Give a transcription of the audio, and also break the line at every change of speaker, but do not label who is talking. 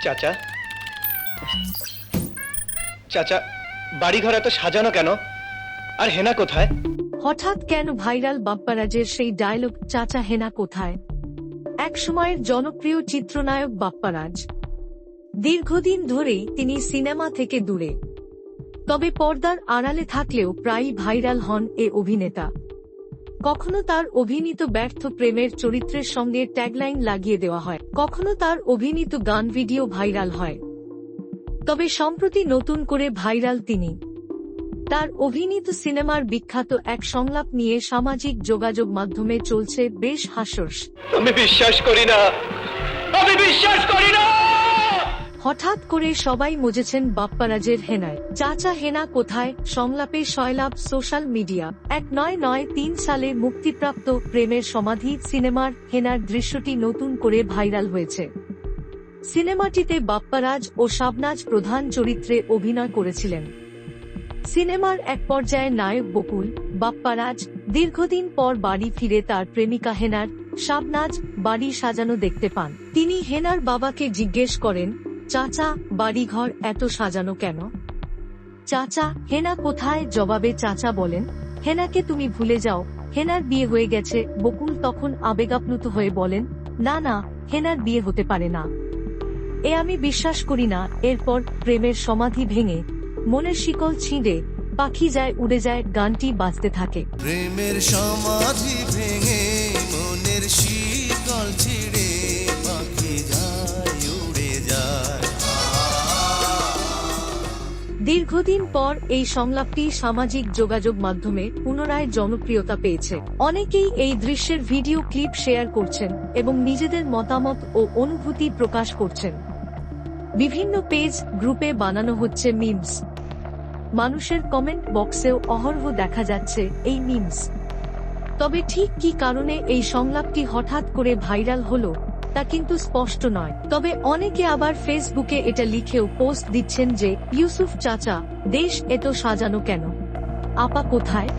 চাচা, চাচা, বাড়িঘর এত সাজানো কেন? আর হেনা কোথায়?
হঠাৎ কেন ভাইরাল বাপ্পারাজের সেই ডায়লগ, চাচা হেনা কোথায়? এক সময়ের জনপ্রিয় চিত্রনায়ক বাপ্পারাজ। দীর্ঘদিন ধরেই তিনি সিনেমা থেকে দূরে, তবে পর্দার আড়ালে থাকলেও প্রায়ই ভাইরাল হন এ অভিনেতা। কখনো তার অভিনীত ব্যর্থ প্রেমের চরিত্রের সঙ্গে ট্যাগলাইন লাগিয়ে দেওয়া হয়, কখনো তার অভিনীত গান ভিডিও ভাইরাল হয়। তবে সম্প্রতি নতুন করে ভাইরাল তিনি। তার অভিনীত সিনেমার বিখ্যাত এক সংলাপ নিয়ে সামাজিক যোগাযোগ মাধ্যমে চলছে বেশ হাস্যরস।
আমি বিশ্বাস করি না, আমি বিশ্বাস করি না।
হঠাৎ করে সবাই মজেছেন বাপ্পারাজের হেনায়। চাচা হেনা কোথায় সংলাপে সয়লাভ সোশ্যাল মিডিয়া। 1993 সালে মুক্তিপ্রাপ্ত প্রেমের সমাধি সিনেমার হেনার দৃশ্যটি নতুন করে ভাইরাল হয়েছে। সিনেমাটিতে বাপ্পারাজ ও শাবনাজ প্রধান চরিত্রে অভিনয় করেছিলেন। সিনেমার এক পর্যায়ে নায়ক বকুল বাপ্পারাজ দীর্ঘদিন পর বাড়ি ফিরে তার প্রেমিকা হেনার শাবনাজ বাড়ি সাজানো দেখতে পান। তিনি হেনার বাবাকে জিজ্ঞেস করেন, চাচা, বাড়িঘর এত সাজানো কেন? চাচা, হেনা কোথায়? জবাবে চাচা বলেন, হেনাকে তুমি ভুলে যাও, হেনার বিয়ে হয়ে গেছে। বকুল তখন আবেগাপ্লুত হয়ে বলেন, না না, হেনার বিয়ে হতে পারে না, এ আমি বিশ্বাস করি না। এরপর প্রেমের সমাধি ভেঙে মনের শিকল ছিঁড়ে পাখি যায় উড়ে যায় গানটি বাজতে থাকে।
প্রেমের সমাধি ভেঙে মনের শিকল ছিঁড়ে পাখি যায় উড়ে যায়।
দীর্ঘদিন পর এই সংলাপটি সামাজিক যোগাযোগ মাধ্যমে পুনরায় জনপ্রিয়তা পেয়েছে। অনেকেই এই দৃশ্যের ভিডিও ক্লিপ শেয়ার করছেন এবং নিজেদের মতামত ও অনুভূতি প্রকাশ করছেন। বিভিন্ন পেজ গ্রুপে বানানো হচ্ছে মিমস। মানুষের কমেন্ট বক্সেও অহরহ দেখা যাচ্ছে এই মিমস। তবে ঠিক কী কারণে এই সংলাপটি হঠাৎ করে ভাইরাল হলো তা কিন্তু স্পষ্ট নয়। তবে অনেকে আবার ফেসবুকে এটা লিখেও পোস্ট দিচ্ছেন যে, ইউসুফ চাচা, দেশ এত সাজানো কেন? আপা কোথায়?